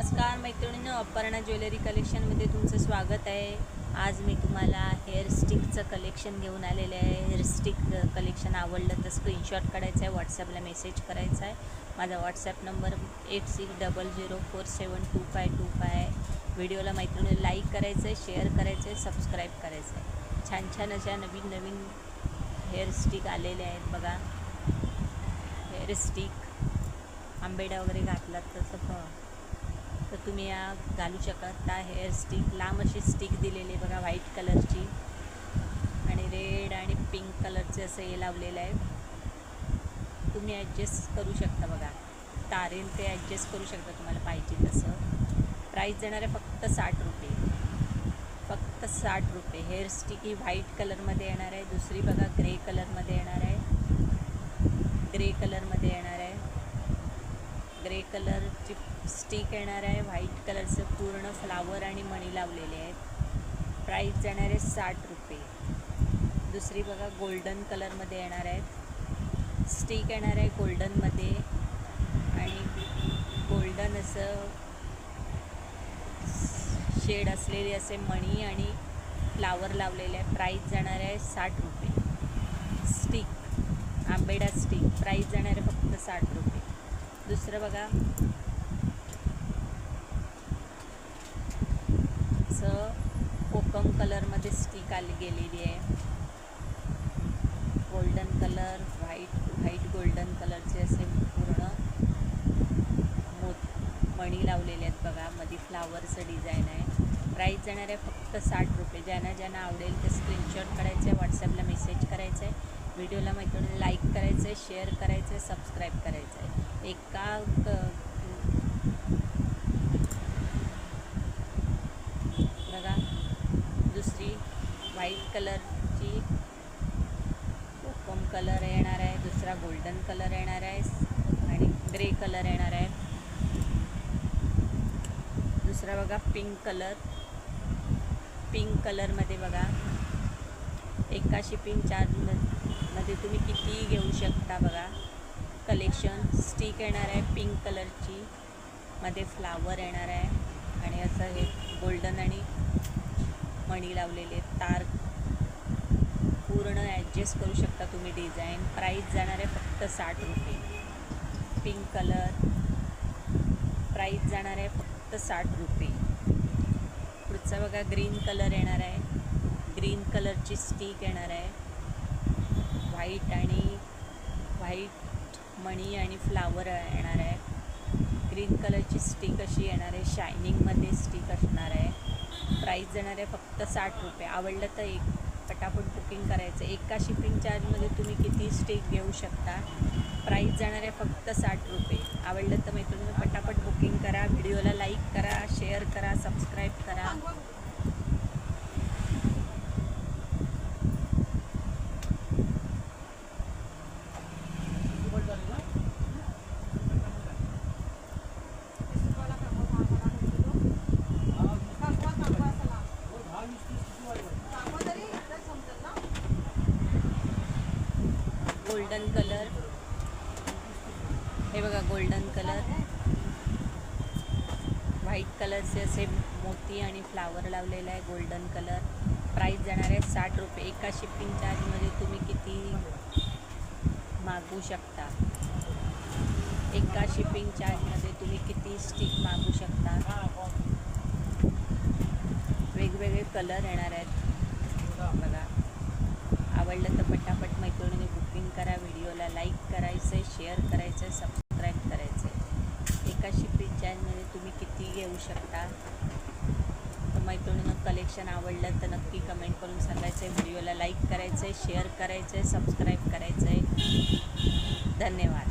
नमस्कार मैत्रिणींनो, अपर्णा ज्वेलरी कलेक्शनमध्ये तुमचं स्वागत आहे। आज मी तुम्हाला हेअर स्टिकचं कलेक्शन घेऊन आलेले आहे। हेअर स्टिक कलेक्शन आवडलं तर स्क्रीनशॉट काढायचा आहे, व्हॉट्सॲपला मेसेज करायचा आहे। माझा व्हॉट्सॲप नंबर 8600472525 आहे। व्हिडिओला मैत्रिणींनो लाईक करायचं आहे, शेअर करायचं आहे, सबस्क्राईब करायचं आहे। छान छान अशा नवीन नवीन हेअर स्टिक आलेले आहेत बघा। हेअर स्टिक आंबेडा वगैरे घातलात तर तुम्ही या घालू शकता। हेअर स्टिक लांब अशी स्टिक दिलेली बघा, व्हाईट कलरची आणि रेड आणि पिंक कलरचे असं हे लावलेलं आहे। तुम्ही ॲडजस्ट करू शकता बघा, तारेन ते ॲडजस्ट करू शकता तुम्हाला पाहिजे तसं। प्राईस देणार आहे फक्त 60 रुपये, फक्त 60 रुपये। हेअर स्टिक ही व्हाईट कलरमध्ये येणार आहे। दुसरी बघा ग्रे कलरमध्ये येणार आहे, ग्रे कलरमध्ये येणार आहे। ग्रे कलरची स्टिक येणार आहे, व्हाईट कलरचं पूर्ण फ्लावर आणि मणी लावलेले आहेत। प्राईस जाणार आहे 60 रुपये। दुसरी बघा गोल्डन कलरमध्ये येणार आहेत, स्टिक येणार आहे गोल्डनमध्ये आणि गोल्डन असं शेड असलेले असे मणी आणि फ्लावर लावलेले आहे। प्राईस जाणार आहे 60 रुपये। स्टिक आंबेडा स्टिक प्राईस जाणार आहे फक्त 60 रुपये। दुसरं बघा असं कोकम कलरमध्ये स्टिक आली गेलेली आहे। गोल्डन कलर व्हाईट गोल्डन कलरचे असे पूर्ण मणी लावलेले आहेत बघा, मध्ये फ्लावरचं डिझाईन आहे। प्राईस जाणार आहे फक्त 60 रुपये। ज्यांना आवडेल ते स्क्रीनशॉट काढायचं आहे, व्हॉट्सॲपला मेसेज करायचं आहे। व्हिडिओला मैत्रिणींना लाईक करायचं आहे, शेअर करायचं आहे, सबस्क्राईब करायचं आहे। बघा दुसरी व्हाईट कलरची कोकम कलर येणार आहे, दुसरा गोल्डन कलर येणार आहे आणि ग्रे कलर येणार आहे। दुसरा बघा पिंक कलरमध्ये बघा, एका शिपिंग चार्जमध्ये तुम्ही कितीही घेऊ शकता बघा। कलेक्शन स्टिक येणार आहे पिंक कलरची, मध्ये फ्लावर येणार आहे आणि असं हे गोल्डन आणि मणी लावलेले तार पूर्ण ॲडजस्ट करू शकता तुम्ही डिझाईन। प्राईस जाणार आहे फक्त 60 रुपये। पिंक कलर प्राईस जाणार आहे फक्त 60 रुपये। पुढचा बघा ग्रीन कलर येणार आहे, ग्रीन कलरची स्टिक येणार आहे, व्हाईट मणी आणि फ्लावर येणार आहे। ग्रीन कलरची स्टिक अशी येणार आहे, शायनिंगमध्ये स्टिक असणार आहे। प्राईस देणार आहे फक्त 60 रुपये। आवडलं तर पटापट बुकिंग करायचं। एका शिपिंग चार्जमध्ये तुम्ही किती स्टिक घेऊ शकता। प्राईस जाणार आहे फक्त 60 रुपये। आवडलं तर मैत्रिणी पटापट बुकिंग करा, व्हिडिओला लाईक करा, शेअर करा, सबस्क्राईब करा। गोल्डन कलर हे बघा, गोल्डन कलर व्हाईट कलरचे असे मोती आणि फ्लावर लावलेला आहे। गोल्डन कलर प्राईस जाणार आहे 60 रुपये। एका शिपिंग चार्जमध्ये तुम्ही किती मागवू शकता, एका शिपिंग चार्जमध्ये तुम्ही किती स्टिक मागवू शकता। वेगवेगळे कलर येणार आहेत बघा। आवडलं तर पटापट मैत्रिणींनी बुकिंग करा, व्हिडिओला लाईक करायचं आहे, शेअर करायचं आहे, सबस्क्राईब करायचं आहे। एका शिपिंग चार्जमध्ये तुम्ही किती घेऊ शकता। तर मैत्रिणींना कलेक्शन आवडलं तर नक्की कमेंट करून सांगायचं आहे, व्हिडिओला लाईक करायचं आहे, शेअर करायचं आहे, सबस्क्राईब करायचं आहे। धन्यवाद।